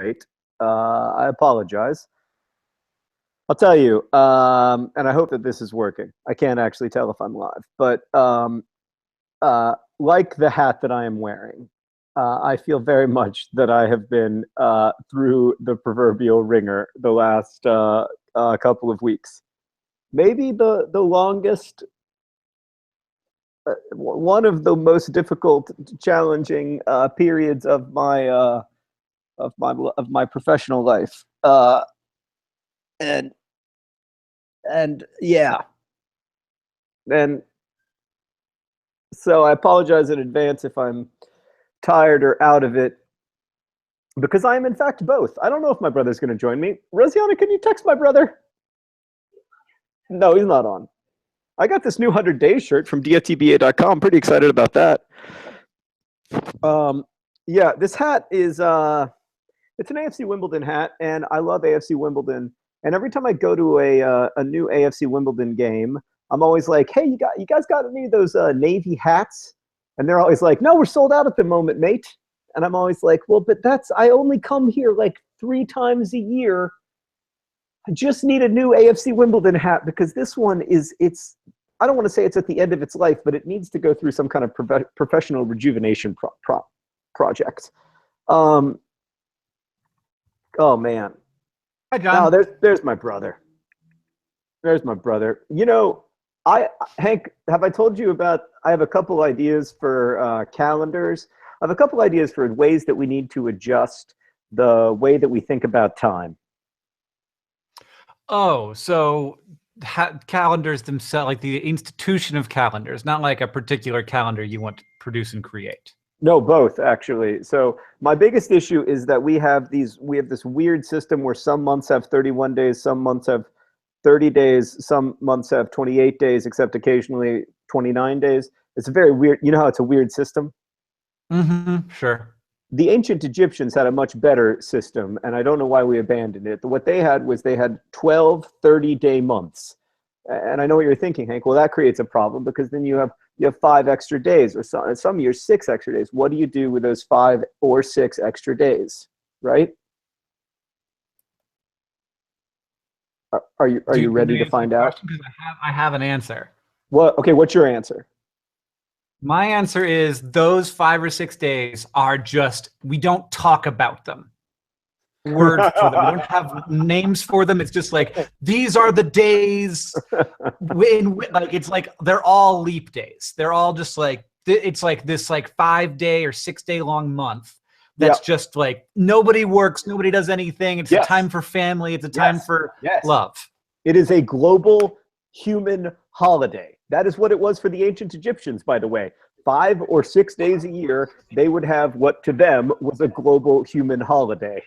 late. I apologize. I'll tell you, and I hope that this is working. I can't actually tell if I'm live, but like the hat that I am wearing, I feel very much that I have been through the proverbial ringer the last couple of weeks. Maybe the longest, one of the most difficult, challenging periods of my professional life. And and yeah, and so I apologize in advance if I'm tired or out of it, because I am in fact both. I don't know if my brother's going to join me. Rosiana, can you text my brother? No, he's not on. I got this new 100 Days shirt from dftba.com. Pretty excited about that. Yeah, this hat is it's an AFC Wimbledon hat, and I love AFC Wimbledon. And every time I go to a new AFC Wimbledon game, I'm always like, "Hey, you guys got any of those navy hats?" And they're always like, "No, we're sold out at the moment, mate." And I'm always like, "Well, but I only come here like 3 times a year. I just need a new AFC Wimbledon hat because this one it's I don't want to say it's at the end of its life, but it needs to go through some kind of professional rejuvenation project." Oh man. Hi, Oh, John. there's my brother. There's my brother. Hank, have I told you about? I have a couple ideas for calendars. I have a couple ideas for ways that we need to adjust the way that we think about time. Oh, so calendars themselves, like the institution of calendars, not like a particular calendar you want to produce and create. No, both actually. So my biggest issue is that we have this weird system where some months have 31 days, some months have 30 days, some months have 28 days, except occasionally 29 days. It's a very weird, you know how it's a weird system? Mm-hmm. Sure. The ancient Egyptians had a much better system, and I don't know why we abandoned it. What they had was they had 12 30-day months. And I know what you're thinking, Hank. Well, that creates a problem because then you have 5 extra days, or some years 6 extra days. What do you do with those 5 or 6 extra days, right? Are you ready to find out? Because I have an answer. Well, okay, what's your answer? My answer is those 5 or 6 days are just, we don't talk about them. Word for them. We don't have names for them. It's just like, these are the days like it's like they're all leap days. They're all just like, it's like this like 5-day or 6-day long month that's just like nobody works, nobody does anything. It's a time for family, it's a time for love. It is a global human holiday. That is what it was for the ancient Egyptians, by the way. 5 or 6 days a year, they would have what to them was a global human holiday.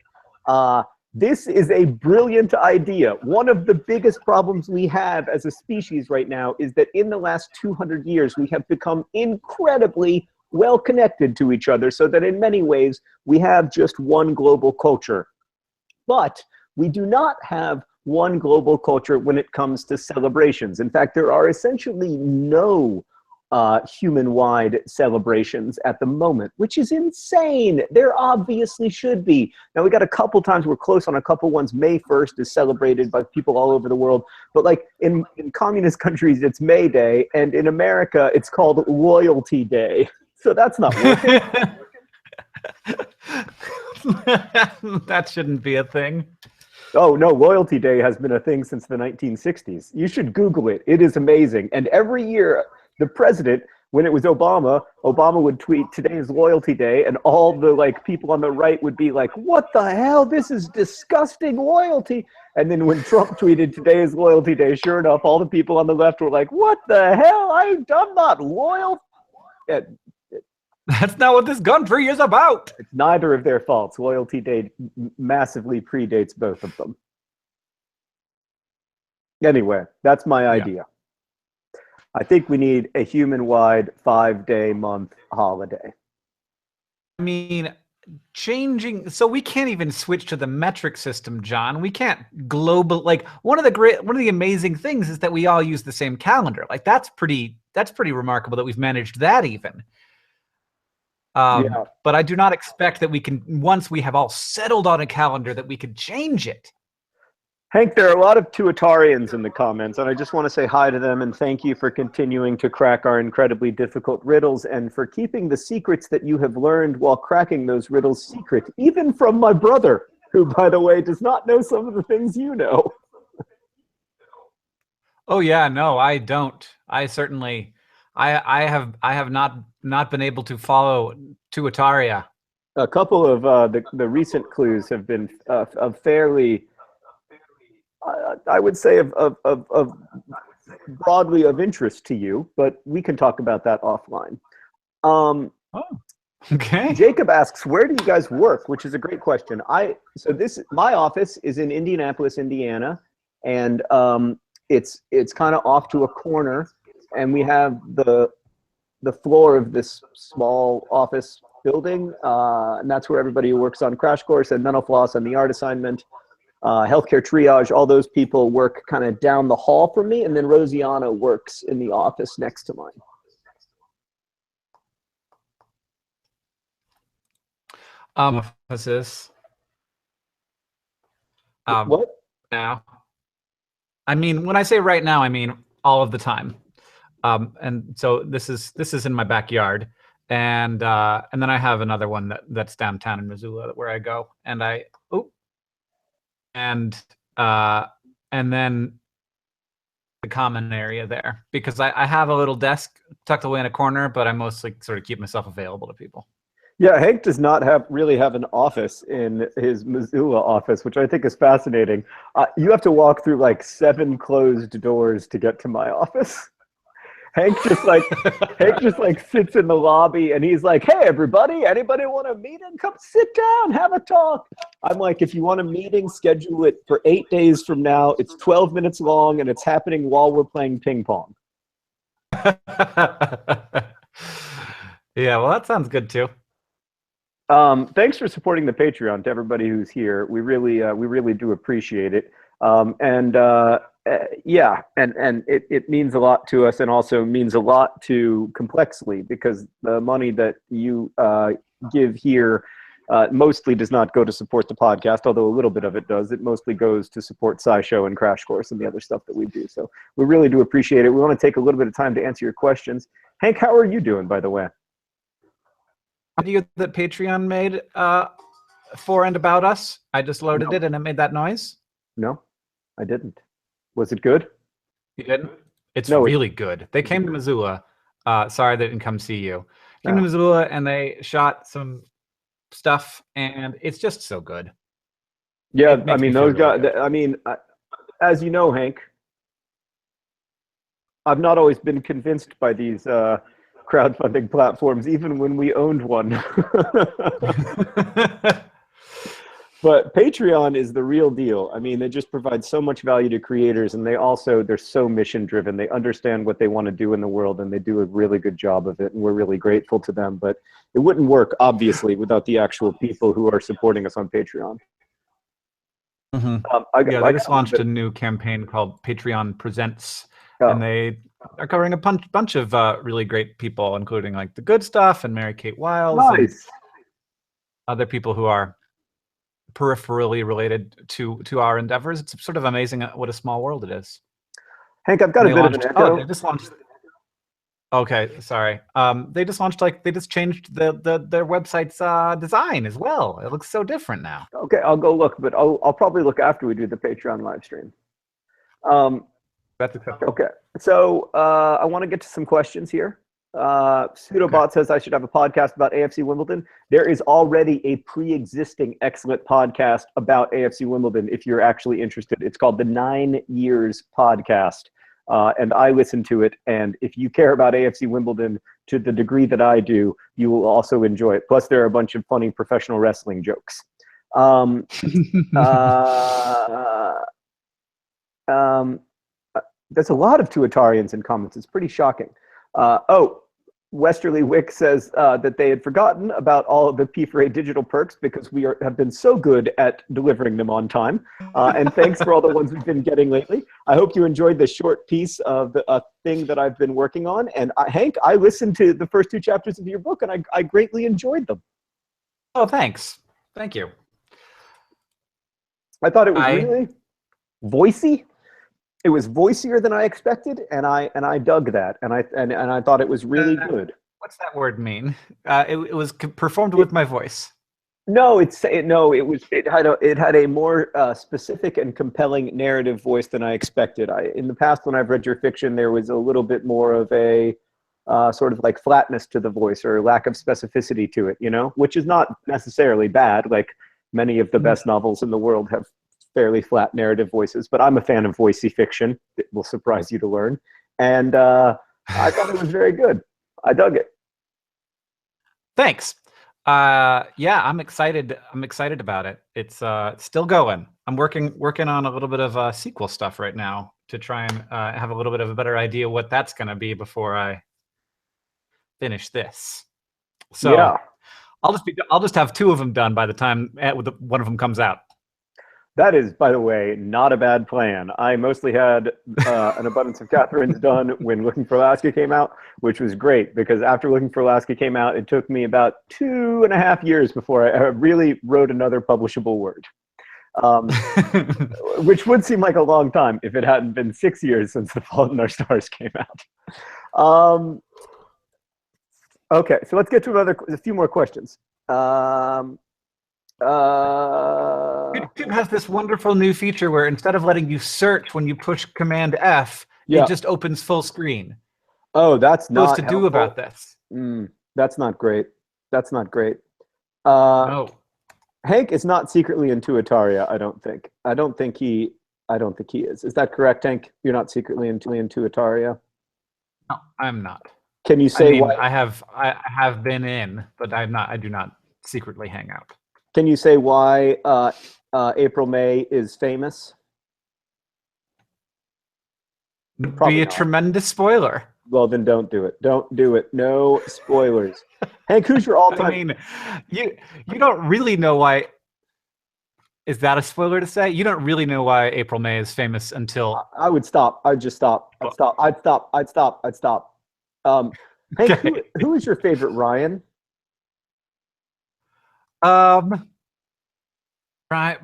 This is a brilliant idea. One of the biggest problems we have as a species right now is that in the last 200 years, we have become incredibly well connected to each other, so that in many ways, we have just one global culture. But we do not have one global culture when it comes to celebrations. In fact, there are essentially no human-wide celebrations at the moment, which is insane. There obviously should be. Now, we got a couple times, we're close on a couple ones. May 1st is celebrated by people all over the world. But like in communist countries, it's May Day. And in America, it's called Loyalty Day. So that's not working. That shouldn't be a thing. Oh, no, Loyalty Day has been a thing since the 1960s. You should Google it. It is amazing. And every year, the president, when it was Obama would tweet, "Today is Loyalty Day," and all the like people on the right would be like, "What the hell? This is disgusting loyalty." And then when Trump tweeted, "Today is Loyalty Day," sure enough, all the people on the left were like, "What the hell? I'm not loyal." That's not what this country is about. It's neither of their faults. Loyalty Day massively predates both of them. Anyway, that's my idea. I think we need a human-wide 5-day month holiday. I mean, changing, so we can't even switch to the metric system, John. We can't global, like one of the amazing things is that we all use the same calendar. Like that's pretty remarkable that we've managed that even. Yeah. But I do not expect that we can, once we have all settled on a calendar, that we could change it. Hank, there are a lot of Tuatarians in the comments, and I just want to say hi to them and thank you for continuing to crack our incredibly difficult riddles and for keeping the secrets that you have learned while cracking those riddles secret, even from my brother, who, by the way, does not know some of the things you know. Oh yeah, no, I don't. I certainly, I have not been able to follow Tuataria. A couple of the recent clues have been of fairly, I would say, of broadly of interest to you, but we can talk about that offline. Oh, okay. Jacob asks, where do you guys work? Which is a great question. My office is in Indianapolis, Indiana, and it's kind of off to a corner, and we have the floor of this small office building, and that's where everybody who works on Crash Course and Mental Floss and the art assignment, healthcare triage, all those people work kind of down the hall from me, and then Rosiana works in the office next to mine. What's this? What? Now, I mean, when I say right now, I mean all of the time. And so this is in my backyard, and then I have another one that's downtown in Missoula where I go, and and then the common area there, because I have a little desk tucked away in a corner, but I mostly sort of keep myself available to people. Yeah, Hank does not really have an office in his Missoula office, which I think is fascinating. You have to walk through like 7 closed doors to get to my office. Hank just like sits in the lobby and he's like, "Hey, everybody, anybody want a meeting? Come sit down, have a talk." I'm like, "If you want a meeting, schedule it for 8 days from now. It's 12 minutes long and it's happening while we're playing ping pong." Yeah, well, that sounds good too. Thanks for supporting the Patreon to everybody who's here. We really do appreciate it. Yeah, and it means a lot to us, and also means a lot to Complexly, because the money that you give here mostly does not go to support the podcast, although a little bit of it does. It mostly goes to support SciShow and Crash Course and the other stuff that we do. So we really do appreciate it. We want to take a little bit of time to answer your questions. Hank, how are you doing, by the way? Video that Patreon made for and about us. I just loaded it and it made that noise. No, I didn't. Was it good? You didn't? It's really good. They came to Missoula. Sorry they didn't come see you. Came to Missoula and they shot some stuff, and it's just so good. Yeah, I mean, those guys, really, I mean, as you know, Hank, I've not always been convinced by these crowdfunding platforms, even when we owned one. But Patreon is the real deal. I mean, they just provide so much value to creators, and they're so mission driven. They understand what they want to do in the world, and they do a really good job of it, and we're really grateful to them. But it wouldn't work, obviously, without the actual people who are supporting us on Patreon. Mm-hmm. They just launched a new campaign called Patreon Presents, and they are covering a bunch of really great people, including like the Good Stuff and Mary Kate Wiles, and other people who are peripherally related to our endeavors. It's sort of amazing what a small world it is. Hank, I've got a bit of an echo. Oh, they just launched. Okay, sorry. They just launched, they just changed their website's design as well. It looks so different now. Okay, I'll go look, but I'll probably look after we do the Patreon live stream. That's acceptable. Okay, so I want to get to some questions here. Pseudobot says I should have a podcast about AFC Wimbledon. There is already a pre-existing excellent podcast about AFC Wimbledon if you're actually interested. It's called the 9 Years Podcast, and I listen to it. And if you care about AFC Wimbledon to the degree that I do, you will also enjoy it. Plus, there are a bunch of funny professional wrestling jokes. There's a lot of Tuatarians in comments. It's pretty shocking. Westerly Wick says that they had forgotten about all of the P4A digital perks because we have been so good at delivering them on time. And thanks for all the ones we've been getting lately. I hope you enjoyed the short piece of the thing that I've been working on. And Hank, I listened to the first 2 chapters of your book, and I greatly enjoyed them. Oh, thanks. Thank you. I thought it was really voicey. It was voicier than I expected, and I dug that, and I thought it was really good. What's that word mean? It was performed with my voice. No, it had a more specific and compelling narrative voice than I expected. In the past, when I've read your fiction, there was a little bit more of a sort of like flatness to the voice or lack of specificity to it, which is not necessarily bad. Like many of the best novels in the world have fairly flat narrative voices, but I'm a fan of voicey fiction. It will surprise you to learn. And I thought it was very good. I dug it. Thanks. Yeah, I'm excited. I'm excited about it. It's still going. I'm working on a little bit of sequel stuff right now to try and have a little bit of a better idea what that's going to be before I finish this. So yeah. I'll just have 2 of them done by the time one of them comes out. That is, by the way, not a bad plan. I mostly had An Abundance of Catherines done when Looking for Alaska came out, which was great because after Looking for Alaska came out, it took me about 2.5 years before I really wrote another publishable word, which would seem like a long time if it hadn't been 6 years since The Fault in Our Stars came out. Okay, so let's get to a few more questions. YouTube has this wonderful new feature where instead of letting you search when you push Command F, it just opens full screen. Oh, that's not supposed to do about this. That's not great. That's not great. No. Hank is not secretly into Ataria, I don't think. I don't think he is. Is that correct, Hank? You're not secretly into Ataria? No, I'm not. Can you say why? I have been in, but I'm not. I do not secretly hang out. Can you say why April May is famous? Probably be a tremendous spoiler. Well, then don't do it. Don't do it. No spoilers. Hank, who's your all-time? I mean, you don't really know why. Is that a spoiler to say? You don't really know why April May is famous until. I would stop. I'd just stop. I'd stop. Hank, okay. Who is your favorite Ryan? Right.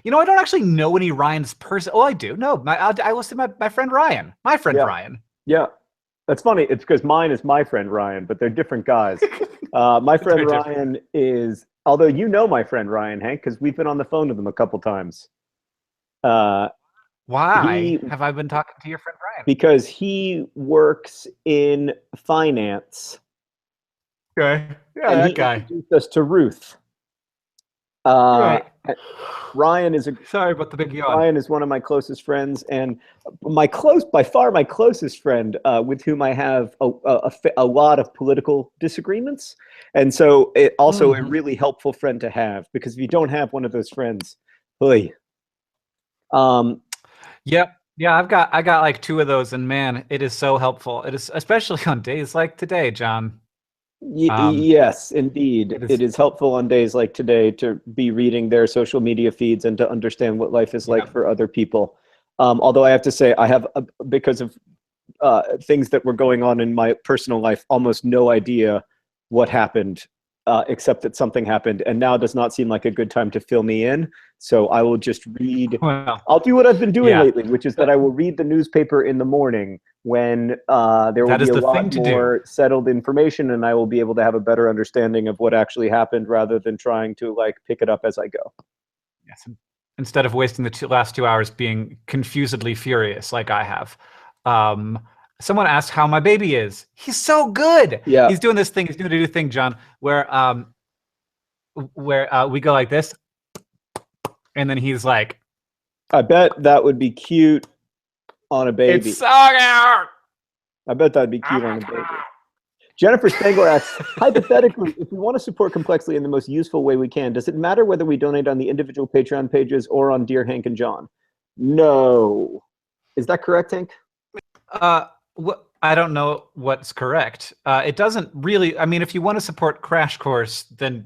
You know, I don't actually know any Ryan's person. Oh, I do. No, I listen to my friend Ryan. My friend Ryan. Yeah, that's funny. It's because mine is my friend Ryan, but they're different guys. My friend Ryan is, although you know my friend Ryan, Hank, because we've been on the phone with him a couple times. Why have I been talking to your friend Ryan? Because he works in finance. Okay. Yeah, that guy introduced us to Ruth. Right. Ryan is sorry about the big yawn. Ryan is one of my closest friends, and by far my closest friend, with whom I have a lot of political disagreements, and so it also a really helpful friend to have, because if you don't have one of those friends, boy. Yep. Yeah, I got like 2 of those, and man, it is so helpful. It is, especially on days like today, John. Yes, indeed. It is helpful on days like today to be reading their social media feeds and to understand what life is like for other people. Although I have to say, I have, because of things that were going on in my personal life, almost no idea what happened, except that something happened, and now does not seem like a good time to fill me in. So I will just read. Well, I'll do what I've been doing lately, which is that I will read the newspaper in the morning when there will be a lot more settled information, and I will be able to have a better understanding of what actually happened, rather than trying to like pick it up as I go. Yes. Instead of wasting the last 2 hours being confusedly furious like I have. Someone asked how my baby is. He's so good. Yeah. He's doing this thing. He's doing a new thing, John, where we go like this, and then he's like, I bet that would be cute on a baby. It's so cute. I bet that'd be cute on a baby. Jennifer Spangler asks, hypothetically, if we want to support Complexly in the most useful way we can, does it matter whether we donate on the individual Patreon pages or on Dear Hank and John? No. Is that correct, Hank? I I don't know what's correct. It doesn't really. I mean, if you want to support Crash Course, then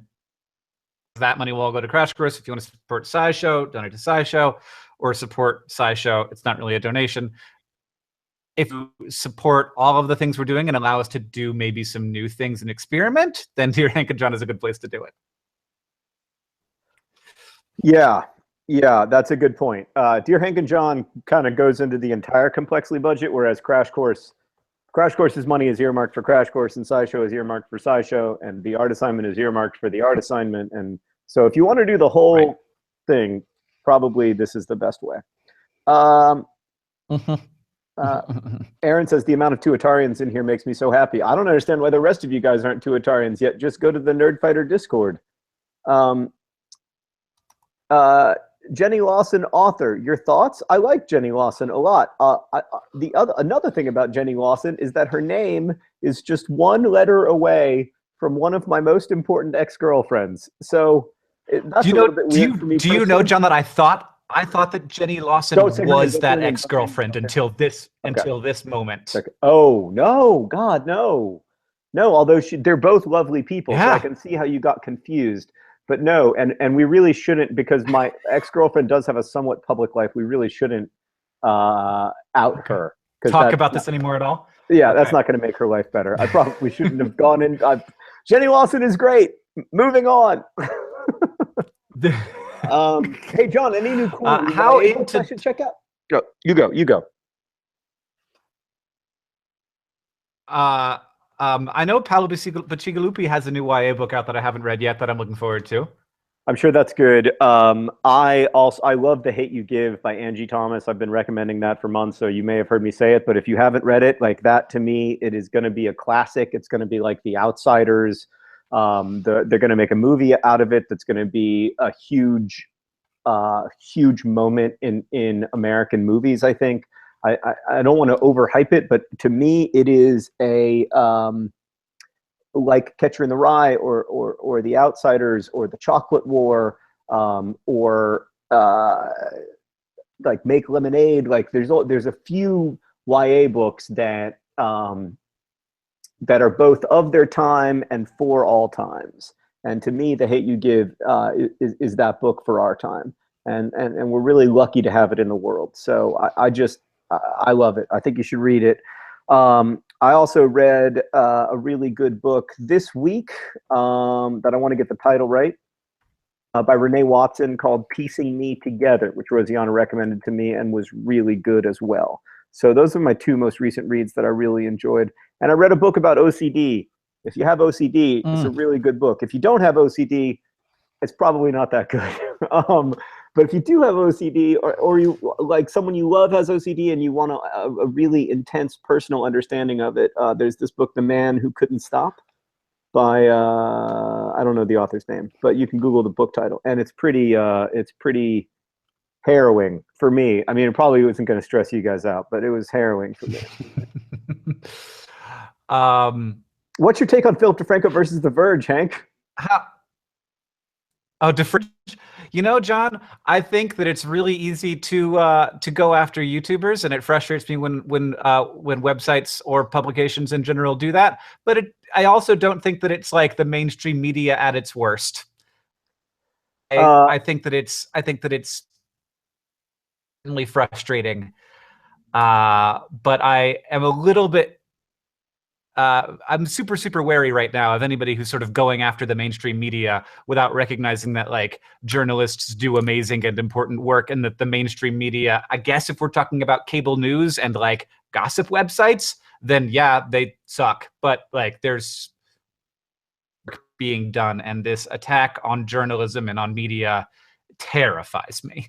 that money will all go to Crash Course. If you want to support SciShow, donate to SciShow, or support SciShow. It's not really a donation. If you support all of the things we're doing and allow us to do maybe some new things and experiment, then Dear Hank and John is a good place to do it. Yeah, that's a good point. Dear Hank and John kind of goes into the entire Complexly budget, whereas Crash Course's money is earmarked for Crash Course, and SciShow is earmarked for SciShow, and the art assignment is earmarked for the art assignment. And so if you want to do the whole thing, probably this is the best way. Aaron says, the amount of Tuatarians in here makes me so happy. I don't understand why the rest of you guys aren't Tuatarians yet. Just go to the Nerdfighter Discord. Jenny Lawson, author, your thoughts? I like Jenny Lawson a lot. Another thing about Jenny Lawson is that her name is just one letter away from one of my most important ex-girlfriends. So that's a little bit weird for me. Do you know, John, that I thought that Jenny Lawson was that ex-girlfriend until this moment. Oh no, God, no. Although they're both lovely people, so I can see how you got confused. But no, and we really shouldn't, because my ex-girlfriend does have a somewhat public life. We really shouldn't out her. Talk about this anymore at all? Yeah, that's not going to make her life better. I probably shouldn't have gone in. Jenny Lawson is great. Moving on. Hey, John, any new cool books I should check out? Go. You go. I know Paolo Bacigalupi has a new YA book out that I haven't read yet that I'm looking forward to. I'm sure that's good. I love The Hate You Give by Angie Thomas. I've been recommending that for months, so you may have heard me say it. But if you haven't read it, like that, to me, it is going to be a classic. It's going to be like The Outsiders. They're going to make a movie out of it that's going to be a huge moment in American movies, I think. I don't want to overhype it, but to me, it is a like Catcher in the Rye or The Outsiders or The Chocolate War or like Make Lemonade. Like there's a few YA books that are both of their time and for all times. And to me, The Hate You Give is that book for our time. And we're really lucky to have it in the world. So I love it. I think you should read it. I also read a really good book this week that I want to get the title right, by Renee Watson, called Piecing Me Together, which Rosianna recommended to me and was really good as well. So those are my two most recent reads that I really enjoyed. And I read a book about OCD. If you have OCD, it's a really good book. If you don't have OCD, it's probably not that good. But if you do have OCD, or you like someone you love has OCD and you want a really intense personal understanding of it, there's this book, The Man Who Couldn't Stop, by I don't know the author's name, but you can Google the book title, and it's pretty harrowing for me. I mean, it probably wasn't going to stress you guys out, but it was harrowing for me. What's your take on Philip DeFranco versus The Verge, Hank? You know, John, I think that it's really easy to go after YouTubers, and it frustrates me when websites or publications in general do that. But I also don't think that it's like the mainstream media at its worst. I think that it's really frustrating. But I am a little bit. I'm super wary right now of anybody who's sort of going after the mainstream media without recognizing that like journalists do amazing and important work, and that the mainstream media, I guess if we're talking about cable news and like gossip websites, then yeah, they suck. But like there's work being done, and this attack on journalism and on media terrifies me.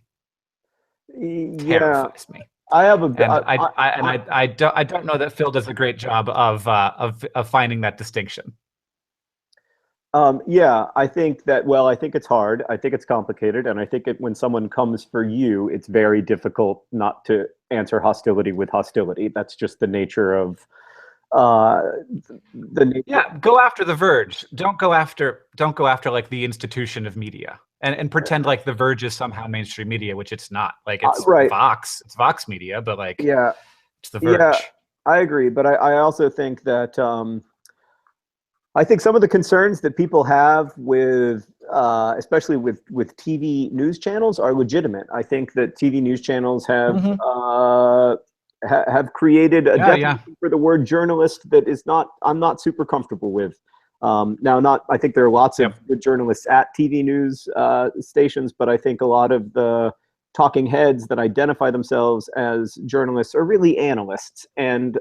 Terrifies me. I have I don't know that Phil does a great job of finding that distinction. Yeah, I think that. Well, I think it's hard. I think it's complicated, and I think when someone comes for you, it's very difficult not to answer hostility with hostility. That's just the nature of Yeah, go after The Verge. Don't go after like the institution of media. And pretend like The Verge is somehow mainstream media, which it's not. Like it's right. Vox. It's Vox Media, but like yeah, it's The Verge. I agree, but I also think that I think some of the concerns that people have with, especially with TV news channels, are legitimate. I think that TV news channels Mhm. have created a Yeah, yeah. definition for the word journalist that is not I'm not super comfortable with. Now, not I think there are lots of Yep. good journalists at TV news stations, but I think a lot of the talking heads that identify themselves as journalists are really analysts, and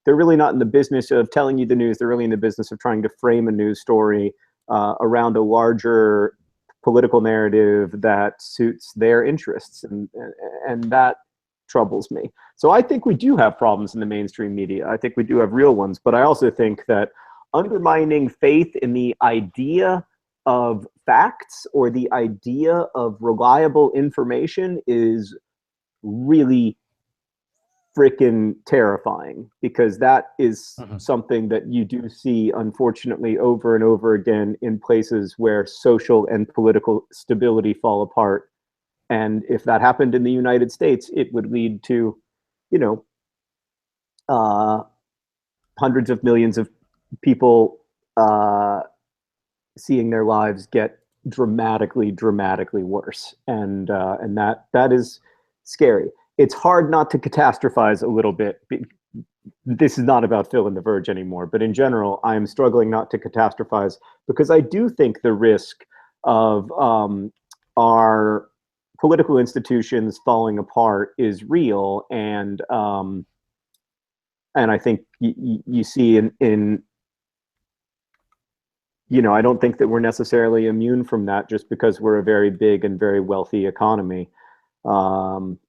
they're really not in the business of telling you the news. They're really in the business of trying to frame a news story around a larger political narrative that suits their interests, and that troubles me. So I think we do have problems in the mainstream media. I think we do have real ones, but I also think that undermining faith in the idea of facts or the idea of reliable information is really freaking terrifying, because that is Mhm. something that you do see, unfortunately, over and over again in places where social and political stability fall apart. And if that happened in the United States, it would lead to, you know, uh, hundreds of millions of people seeing their lives get dramatically worse, and that is scary. It's hard not to catastrophize a little bit. This is not about Phil and the Verge anymore, but in general, I'm struggling not to catastrophize, because I do think the risk of our political institutions falling apart is real, and I think you see in I don't think that we're necessarily immune from that just because we're a very big and very wealthy economy. Um,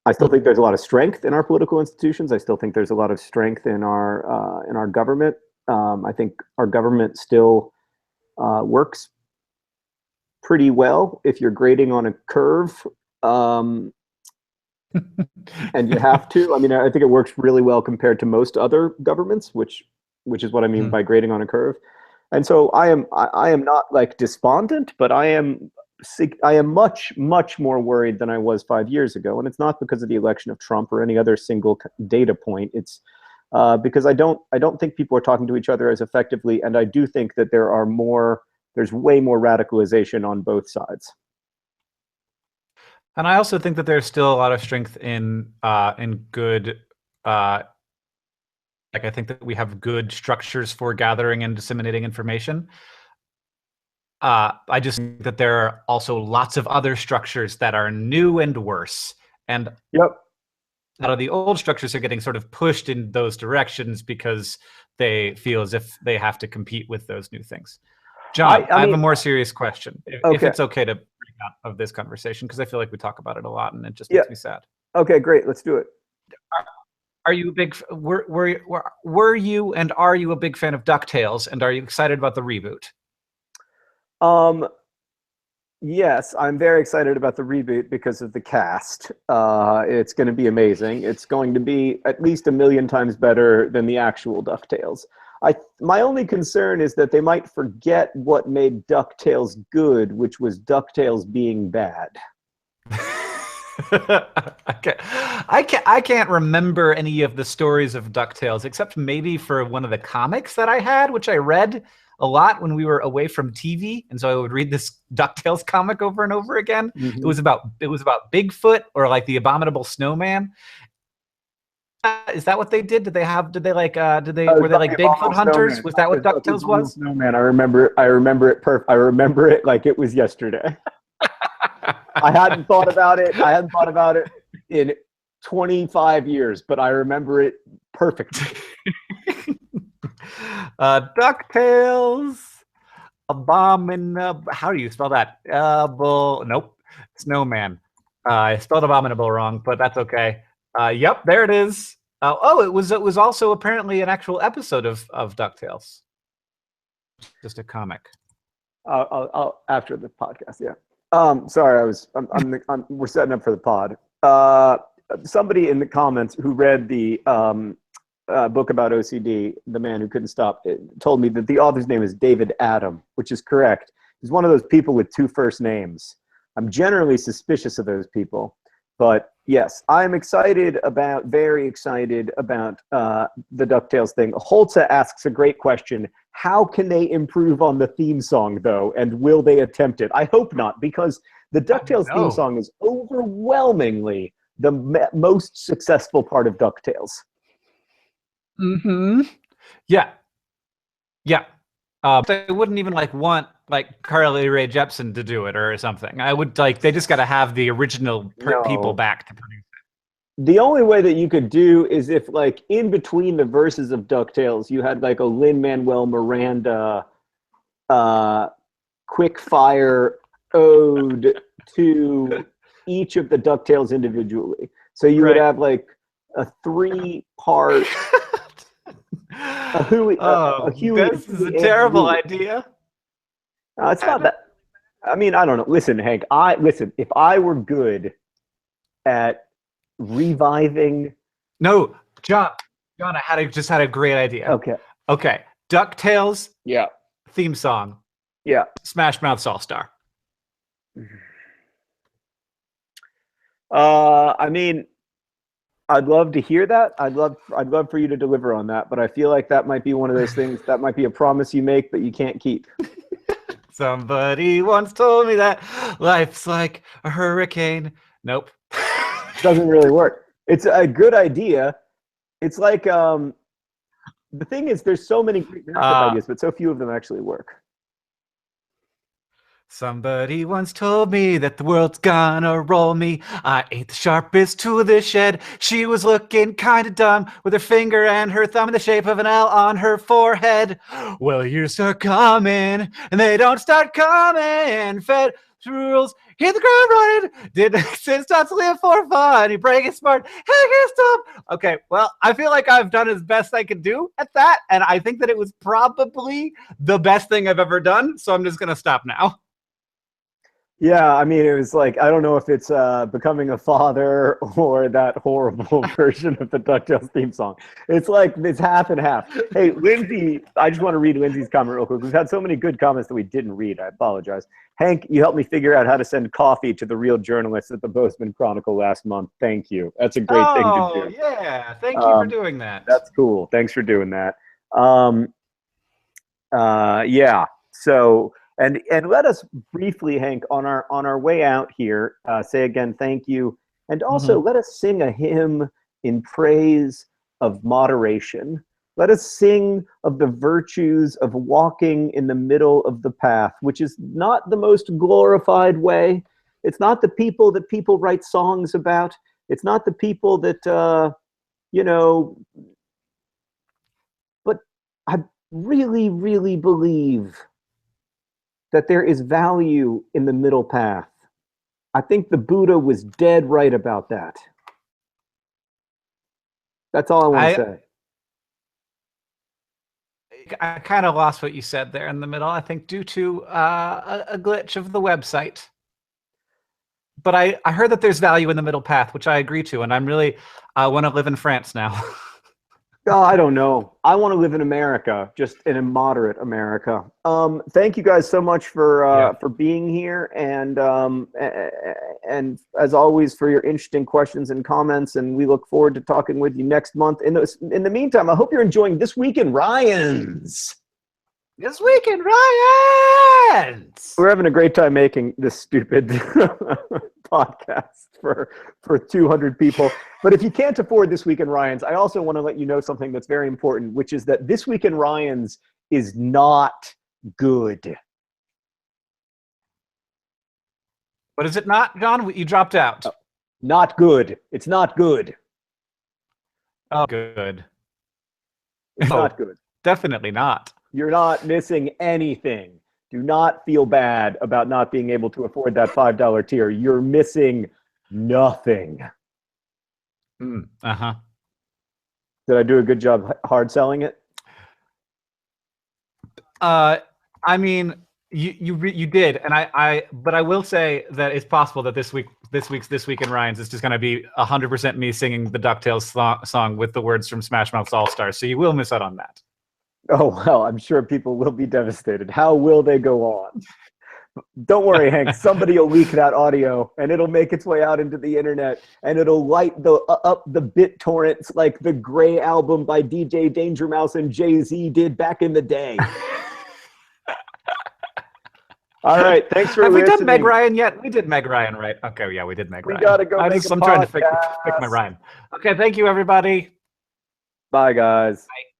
I still think there's a lot of strength in our political institutions. I still think there's a lot of strength in our government. I think our government still works pretty well if you're grading on a curve, um, and you have to. I mean, I think it works really well compared to most other governments, which is what I mean Mhm. by grading on a curve. And so I am not like despondent, but I am much more worried than I was 5 years ago, and it's not because of the election of Trump or any other single data point. It's because I don't think people are talking to each other as effectively, and I do think that there's way more radicalization on both sides. And I also think that there's still a lot of strength in good uh, like I think that we have good structures for gathering and disseminating information. I just think that there are also lots of other structures that are new and worse. And Yep. a lot of the old structures are getting sort of pushed in those directions because they feel as if they have to compete with those new things. John, I I have a mean, more serious question, if okay. it's okay to bring out of this conversation, because I feel like we talk about it a lot and it just Yeah. makes me sad. Okay, great. Let's do it. Are you a big were you and are you a big fan of DuckTales, and are you excited about the reboot? Um, Yes, I'm very excited about the reboot because of the cast. It's going to be amazing. It's going to be at least a million times better than the actual DuckTales. My only concern is that they might forget what made DuckTales good, which was DuckTales being bad. I can't remember any of the stories of DuckTales except maybe for one of the comics that I had, which I read a lot when we were away from TV, and so I would read this DuckTales comic over and over again. Mm-hmm. It was about Bigfoot, or like the Abominable Snowman. Is that what they did? Did they like were It's they about the like Bigfoot abominable hunters? snowman. Was that what It's about the DuckTales abominable was? snowman. I remember it. I remember it like it was yesterday. I hadn't thought about it. I hadn't thought about it in 25 years, but I remember it perfectly. DuckTales. Abominable. How do you spell that? Nope. Snowman. I spelled abominable wrong, but that's okay. Yep, there it is. It was also apparently an actual episode of DuckTales. Just a comic. I'll after the podcast. Yeah. Sorry, we're setting up for the pod. Somebody in the comments who read the book about OCD, The Man Who Couldn't Stop, told me that the author's name is David Adam, which is correct. He's one of those people with two first names. I'm generally suspicious of those people, but Yes, I'm very excited about the DuckTales thing. Holza asks a great question. How can they improve on the theme song, though, and will they attempt it? I hope not, because the DuckTales theme song is overwhelmingly the most successful part of DuckTales. Mm-hmm. Yeah. Yeah. I wouldn't even want Carly Rae Jepsen to do it or something. I would they just got to have the original people back to produce it. The only way that you could do is if in between the verses of DuckTales, you had a Lin-Manuel Miranda quick fire ode to each of the DuckTales individually. So you would have a 3-part this is a terrible idea. It's not that. I mean, I don't know. Listen, Hank. If I were good at reviving. No, John. I just had a great idea. Okay. DuckTales. Yeah. Theme song. Yeah. Smash Mouth's All Star. I mean, I'd love to hear that. I'd love for you to deliver on that, but I feel like that might be one of those things that might be a promise you make but you can't keep. Somebody once told me that life's like a hurricane. Nope. Doesn't really work. It's a good idea. It's like the thing is there's so many great ideas, but so few of them actually work. Somebody once told me that the world's gonna roll me. I ate the sharpest tool in the shed. She was looking kind of dumb with her finger and her thumb in the shape of an L on her forehead. Well, years start coming, and they don't start coming. Fed rules, hit the ground running. Didn't exist, not to live for fun. You break it smart. Hey, can't stop. Okay, well, I feel like I've done as best I could do at that, and I think that it was probably the best thing I've ever done, so I'm just gonna stop now. Yeah, I mean, it was I don't know if it's Becoming a Father or that horrible version of the DuckTales theme song. It's half and half. Hey, Lindsay, I just want to read Lindsay's comment real quick. We've had so many good comments that we didn't read. I apologize. Hank, you helped me figure out how to send coffee to the real journalists at the Postman Chronicle last month. Thank you. That's a great thing to do. Oh, yeah. Thank you for doing that. That's cool. Thanks for doing that. Yeah, so... And let us briefly, Hank, on our way out here, say again, thank you. And also let us sing a hymn in praise of moderation. Let us sing of the virtues of walking in the middle of the path, which is not the most glorified way. It's not the people that people write songs about. It's not the people that, but I really, really believe that there is value in the middle path. I think the Buddha was dead right about that. That's all I want to say. I kind of lost what you said there in the middle, I think due to a glitch of the website. But I heard that there's value in the middle path, which I agree to, and I'm really want to live in France now. Oh, I don't know. I want to live in America, just in a moderate America. Thank you guys so much for being here, and as always for your interesting questions and comments. And we look forward to talking with you next month. In the meantime, I hope you're enjoying This Week in Ryans. This Week in Ryans. We're having a great time making this stupid podcast for 200 people. But if you can't afford This Week in Ryans, I also want to let you know something that's very important, which is that This Week in Ryans is not good. What is it not, John? You dropped out. Not good. It's not good. Oh, good. It's not good. Definitely not. You're not missing anything. Do not feel bad about not being able to afford that $5 tier. You're missing nothing. Uh-huh. Did I do a good job hard selling it? I mean, you did, and but I will say that it's possible that this week's This Week in Ryans is just going to be 100% me singing the DuckTales song with the words from Smash Mouth's All Stars. So you will miss out on that. Oh, well, I'm sure people will be devastated. How will they go on? Don't worry, Hank. Somebody will leak that audio, and it'll make its way out into the internet, and it'll light up the BitTorrents like the Gray album by DJ Danger Mouse and Jay-Z did back in the day. All right, thanks for listening. Have we done Meg Ryan yet? We did Meg Ryan, right? Okay, yeah, we did Meg Ryan. We gotta go make a I'm trying to podcast. pick my rhyme. Okay, thank you, everybody. Bye, guys. Bye.